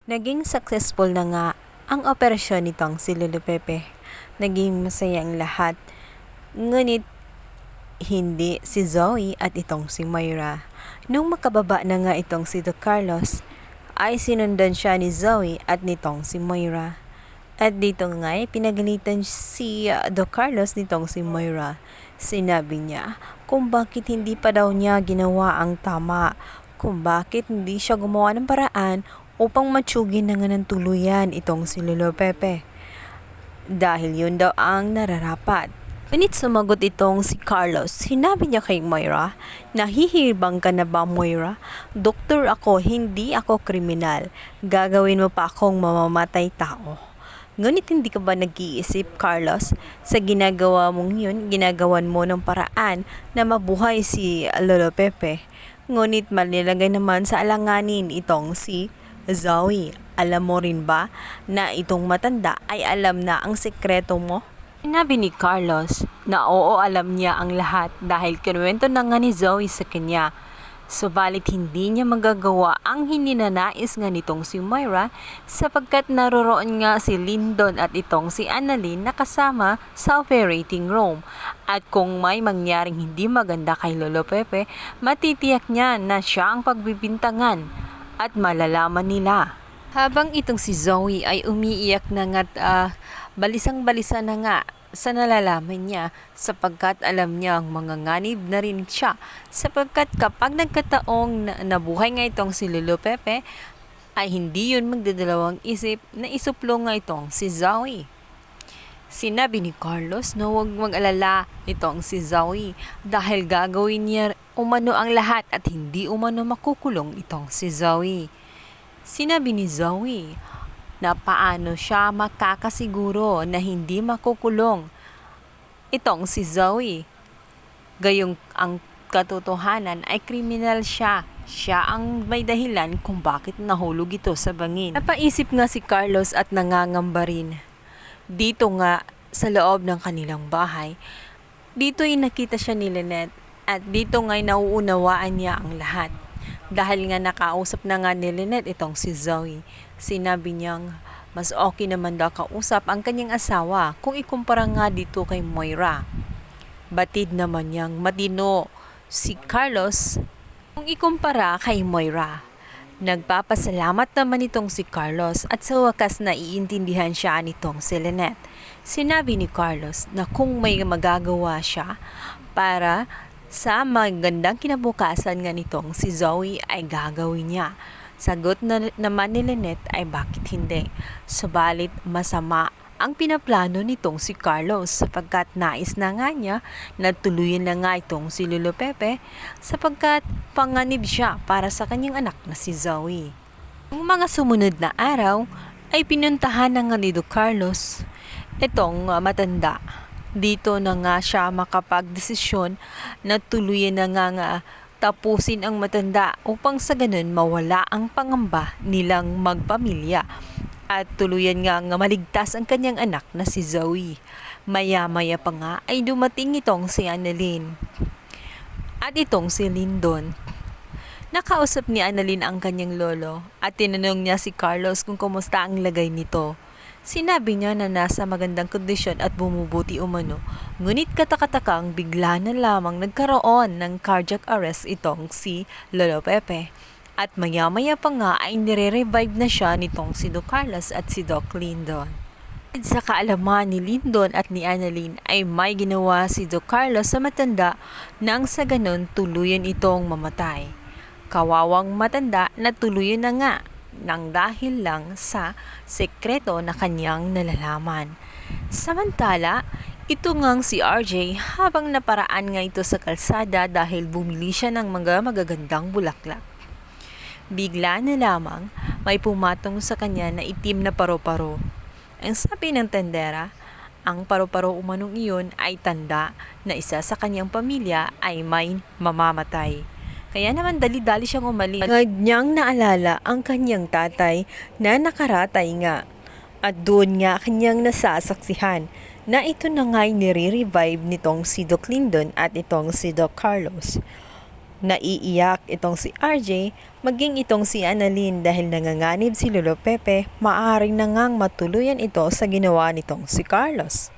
Naging successful na nga ang operasyon nitong si Lolo Pepe. Naging masaya ang lahat. Ngunit hindi si Zoe at itong si Moira. Nung makababa na nga itong si Doc Carlos, ay sinundan siya ni Zoe at nitong si Moira. At dito nga ay pinagalitan si Doc Carlos nitong si Moira. Sinabi niya kung bakit hindi pa daw niya ginawa ang tama, kung bakit hindi siya gumawa ng paraan upang matsugin na nga ng tuluyan itong si Lolo Pepe. Dahil yun daw ang nararapat. Ngunit sumagot itong si Carlos. Sinabi niya kay Moira, nahihibang ka na ba, Moira? Doktor ako, hindi ako kriminal. Gagawin mo pa akong mamamatay tao. Ngunit hindi ka ba nag-iisip, Carlos? Sa ginagawa mong yun, ginagawan mo ng paraan na mabuhay si Lolo Pepe. Ngunit malilagay naman sa alanganin itong si Zoe. Alam mo rin ba na itong matanda ay alam na ang sekreto mo? Sinabi ni Carlos na oo, alam niya ang lahat dahil kinuwento na nga ni Zoe sa kanya. Subalit hindi niya magagawa ang hininanais nga nitong si Moira sapagkat naroroon nga si Lyndon at itong si Annalyn na kasama sa operating room. At kung may mangyaring hindi maganda kay Lolo Pepe, matitiyak niya na siya ang pagbibintangan at malalaman nila. Habang itong si Zoe ay umiiyak na nga't balisang-balisa na nga sa nalalaman niya sapagkat alam niya ang mga nganib na rin siya sapagkat kapag nagkataong nabuhay nga itong si Lolo Pepe ay hindi yun magdadalawang isip na isuplo nga itong si Zoe. Sinabi ni Carlos na huwag mag-alala itong si Zoe dahil gagawin niya umano ang lahat at hindi umano makukulong itong si Zoe. Sinabi ni Zoe na paano siya makakasiguro na hindi makukulong itong si Zoe. Gayong ang katotohanan ay kriminal siya. Siya ang may dahilan kung bakit nahulog ito sa bangin. Napaisip nga si Carlos at nangangamba rin. Dito nga sa loob ng kanilang bahay, dito ay nakita siya ni Lynette at dito nga ay nauunawaan niya ang lahat. Dahil nga nakausap na nga ni Lynette itong si Zoe, sinabi niyang mas okay naman daw kausap ang kanyang asawa kung ikumpara nga dito kay Moira. Batid naman niyang matino si Carlos kung ikumpara kay Moira. Nagpapasalamat naman itong si Carlos at sa wakas na iintindihan siya nitong si Lynette. Sinabi ni Carlos na kung may magagawa siya para sa magandang kinabukasan nga nitong si Zoe ay gagawin niya. Sagot na naman ni Lynette ay bakit hindi. Subalit masama ang pinaplano nitong si Carlos sapagkat nais na nga niya na tuluyan na nga itong si Lolo Pepe sapagkat panganib siya para sa kanyang anak na si Zoe. Ang mga sumunod na araw ay pinuntahan na nga ni Doc Carlos itong matanda. Dito na nga siya makapagdesisyon na tuluyan na nga tapusin ang matanda upang sa ganun mawala ang pangamba nilang magpamilya at tuluyan nga maligtas ang kanyang anak na si Zoe. Maya-maya pa nga ay dumating itong si Annalyn at itong si Lyndon. Nakausap ni Annalyn ang kanyang lolo at tinanong niya si Carlos kung kumusta ang lagay nito. Sinabi niya na nasa magandang kondisyon at bumubuti umano. Ngunit katakatakang bigla na lamang nagkaroon ng cardiac arrest itong si Lolo Pepe. At maya-maya pa nga ay nire-revive na siya nitong si Doc Carlos at si Doc Lyndon. Sa kaalaman ni Lyndon at ni Annalyn ay may ginawa si Doc Carlos sa matanda nang sa ganon tuluyan itong mamatay. Kawawang matanda na tuluyan na nga nang dahil lang sa sekreto na kanyang nalalaman. Samantala, ito ngang si RJ habang naparaan nga ito sa kalsada dahil bumili siya ng mga magagandang bulaklak. Bigla na lamang may pumatong sa kanya na itim na paro-paro. Ang sabi ng tendera, ang paro-paro umanong iyon ay tanda na isa sa kanyang pamilya ay may mamamatay. Kaya naman dali-dali siyang umalis. Agad niyang naalala ang kanyang tatay na nakaratay nga. At doon nga kanyang nasasaksihan na ito na nga'y nire-revive nitong si Doc Lyndon at itong si Doc Carlos. Naiiyak itong si RJ, maging itong si Annalyn dahil nanganganib si Lolo Pepe, maaaring nangang matuluyan ito sa ginawa nitong si Carlos.